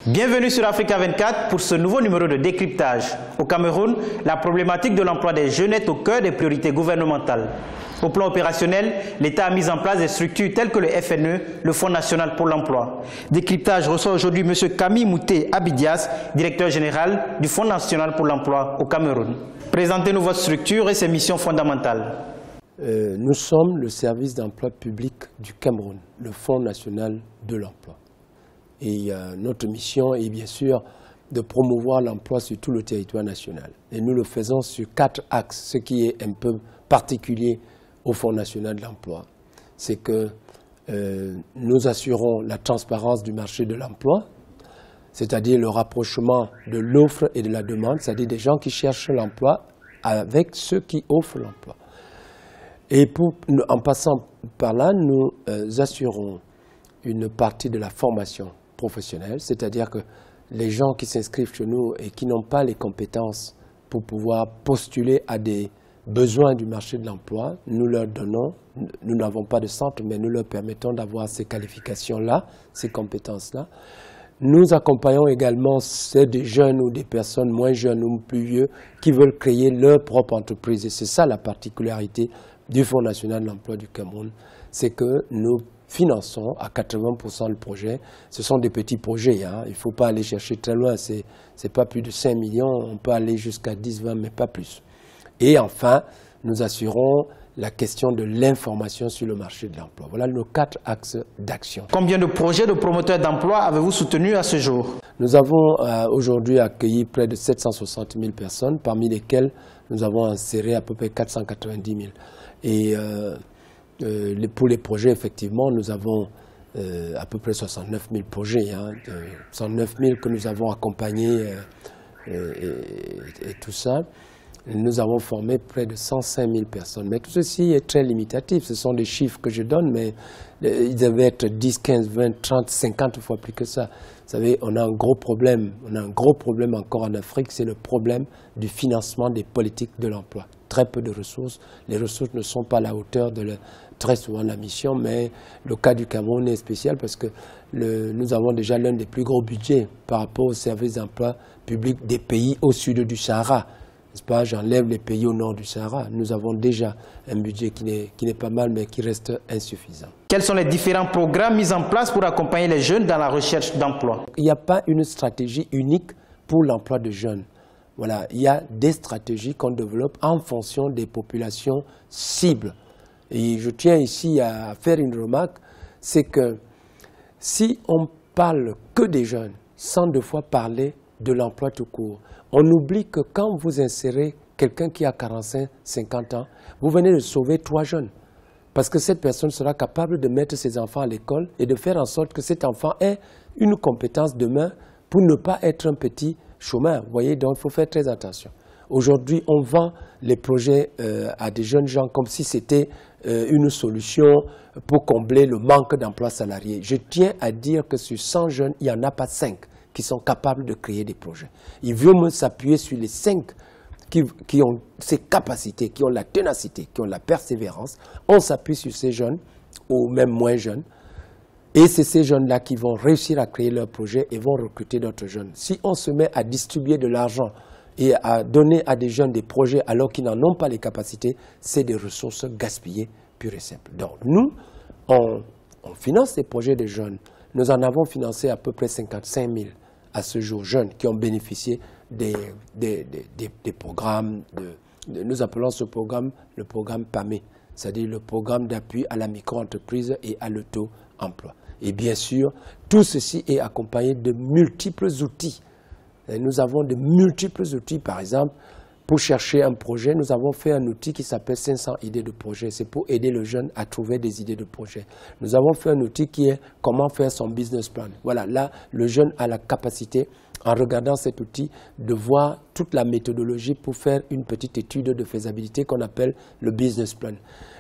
Bienvenue sur Africa 24 pour ce nouveau numéro de décryptage. Au Cameroun, la problématique de l'emploi des jeunes est au cœur des priorités gouvernementales. Au plan opérationnel, l'État a mis en place des structures telles que le FNE, le Fonds national pour l'emploi. Décryptage reçoit aujourd'hui M. Camille Mouté Abidias, directeur général du Fonds national pour l'emploi au Cameroun. Présentez-nous votre structure et ses missions fondamentales. Nous sommes le service d'emploi public du Cameroun, le Fonds national de l'emploi. Et notre mission est bien sûr de promouvoir l'emploi sur tout le territoire national. Et nous le faisons sur 4 axes, ce qui est un peu particulier au Fonds national de l'emploi. C'est que nous assurons la transparence du marché de l'emploi, c'est-à-dire le rapprochement de l'offre et de la demande, c'est-à-dire des gens qui cherchent l'emploi avec ceux qui offrent l'emploi. Et en passant par là, nous assurons une partie de la formation professionnelle, c'est-à-dire que les gens qui s'inscrivent chez nous et qui n'ont pas les compétences pour pouvoir postuler à des besoins du marché de l'emploi, nous leur donnons, nous n'avons pas de centre, mais nous leur permettons d'avoir ces qualifications-là, ces compétences-là. Nous accompagnons également des jeunes ou des personnes moins jeunes ou plus vieux qui veulent créer leur propre entreprise. Et c'est ça la particularité du Fonds national de l'emploi du Cameroun, c'est que nous finançons à 80% le projet. Ce sont des petits projets, hein. Il ne faut pas aller chercher très loin, c'est pas plus de 5 millions, on peut aller jusqu'à 10, 20, mais pas plus. Et enfin, nous assurons la question de l'information sur le marché de l'emploi. Voilà nos 4 axes d'action. Combien de projets de promoteurs d'emploi avez-vous soutenu à ce jour? Nous avons aujourd'hui accueilli près de 760 000 personnes, parmi lesquelles nous avons inséré à peu près 490 000. Et pour les projets, effectivement, nous avons à peu près 69 000 projets, hein, 69 000 que nous avons accompagnés et tout ça. Nous avons formé près de 105 000 personnes. Mais tout ceci est très limitatif. Ce sont des chiffres que je donne, mais ils devaient être 10, 15, 20, 30, 50 fois plus que ça. Vous savez, on a un gros problème. On a un gros problème encore en Afrique, c'est le problème du financement des politiques de l'emploi. Très peu de ressources. Les ressources ne sont pas à la hauteur de très souvent la mission, mais le cas du Cameroun est spécial parce que nous avons déjà l'un des plus gros budgets par rapport aux services d'emploi public des pays au sud du Sahara. N'est-ce pas? J'enlève les pays au nord du Sahara. Nous avons déjà un budget qui n'est pas mal, mais qui reste insuffisant. Quels sont les différents programmes mis en place pour accompagner les jeunes dans la recherche d'emploi? Il n'y a pas une stratégie unique pour l'emploi de jeunes. Voilà, il y a des stratégies qu'on développe en fonction des populations cibles. Et je tiens ici à faire une remarque, c'est que si on parle que des jeunes, sans deux fois parler de l'emploi tout court, on oublie que quand vous insérez quelqu'un qui a 45, 50 ans, vous venez de sauver 3 jeunes. Parce que cette personne sera capable de mettre ses enfants à l'école et de faire en sorte que cet enfant ait une compétence demain pour ne pas être un petit chômeur. Vous voyez, donc il faut faire très attention. Aujourd'hui, on vend les projets à des jeunes gens comme si c'était une solution pour combler le manque d'emplois salariés. Je tiens à dire que sur 100 jeunes, il n'y en a pas 5 qui sont capables de créer des projets. Il veut me s'appuyer sur les 5 qui ont ces capacités, qui ont la ténacité, qui ont la persévérance. On s'appuie sur ces jeunes, ou même moins jeunes, et c'est ces jeunes-là qui vont réussir à créer leurs projets et vont recruter d'autres jeunes. Si on se met à distribuer de l'argent et à donner à des jeunes des projets alors qu'ils n'en ont pas les capacités, c'est des ressources gaspillées pures et simples. Donc nous, on finance les projets des jeunes. Nous en avons financé à peu près 55 000 à ce jour, jeunes qui ont bénéficié des programmes, nous appelons ce programme le programme PAME, c'est-à-dire le programme d'appui à la micro-entreprise et à l'auto-emploi. Et bien sûr, tout ceci est accompagné de multiples outils. Et nous avons de multiples outils, par exemple, pour chercher un projet, nous avons fait un outil qui s'appelle 500 idées de projet. C'est pour aider le jeune à trouver des idées de projet. Nous avons fait un outil qui est comment faire son business plan. Voilà, là, le jeune a la capacité, en regardant cet outil, de voir toute la méthodologie pour faire une petite étude de faisabilité qu'on appelle le business plan.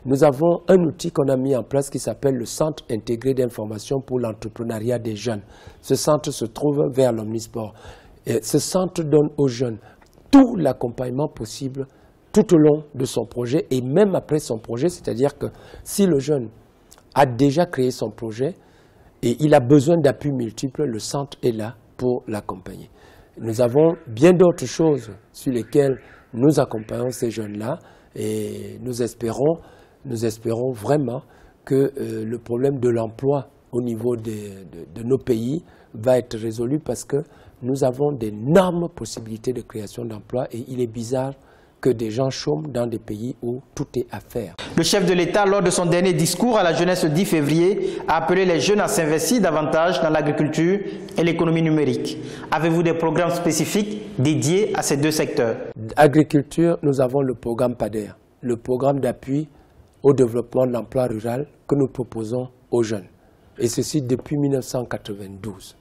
Nous avons un outil qu'on a mis en place qui s'appelle le Centre intégré d'information pour l'entrepreneuriat des jeunes. Ce centre se trouve vers l'Omnisport. Et ce centre donne aux jeunes tout l'accompagnement possible tout au long de son projet et même après son projet, c'est-à-dire que si le jeune a déjà créé son projet et il a besoin d'appuis multiples, le centre est là pour l'accompagner. Nous avons bien d'autres choses sur lesquelles nous accompagnons ces jeunes-là et nous espérons vraiment que le problème de l'emploi au niveau de nos pays va être résolu parce que nous avons d'énormes possibilités de création d'emplois et il est bizarre que des gens chôment dans des pays où tout est à faire. Le chef de l'État, lors de son dernier discours à la jeunesse le 10 février, a appelé les jeunes à s'investir davantage dans l'agriculture et l'économie numérique. Avez-vous des programmes spécifiques dédiés à ces deux secteurs? Agriculture, nous avons le programme PADER, le programme d'appui au développement de l'emploi rural que nous proposons aux jeunes. Et ceci depuis 1992.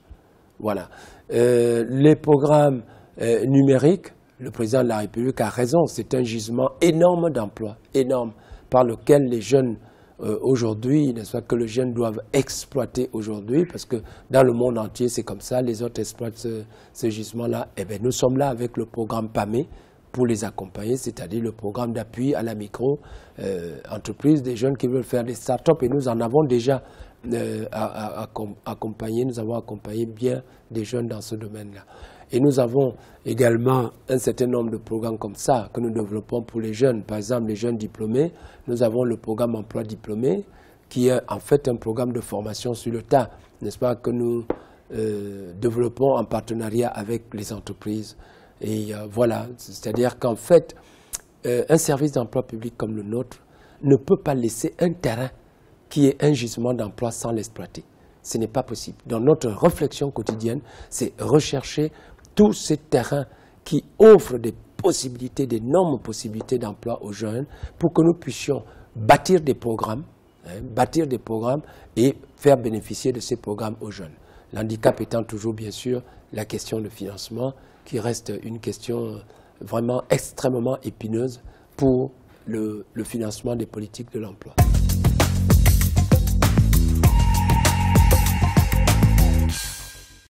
Voilà. Les programmes numériques, le président de la République a raison, c'est un gisement énorme d'emplois, énorme, par lequel les jeunes aujourd'hui, n'est-ce pas, que les jeunes doivent exploiter aujourd'hui, parce que dans le monde entier c'est comme ça, les autres exploitent ce gisement-là. Eh bien, nous sommes là avec le programme PAME pour les accompagner, c'est-à-dire le programme d'appui à la micro-entreprise des jeunes qui veulent faire des start-up, et nous en avons déjà accompagné, nous avons accompagné bien des jeunes dans ce domaine-là. Et nous avons également un certain nombre de programmes comme ça que nous développons pour les jeunes. Par exemple, les jeunes diplômés, nous avons le programme emploi diplômé qui est en fait un programme de formation sur le tas, n'est-ce pas, que nous développons en partenariat avec les entreprises. Et voilà, c'est-à-dire qu'en fait, un service d'emploi public comme le nôtre ne peut pas laisser un terrain qui est un gisement d'emploi sans l'exploiter. Ce n'est pas possible. Dans notre réflexion quotidienne, c'est rechercher tous ces terrains qui offrent des possibilités, d'énormes possibilités d'emploi aux jeunes pour que nous puissions bâtir des programmes et faire bénéficier de ces programmes aux jeunes. L'handicap étant toujours, bien sûr, la question de financement qui reste une question vraiment extrêmement épineuse pour le financement des politiques de l'emploi.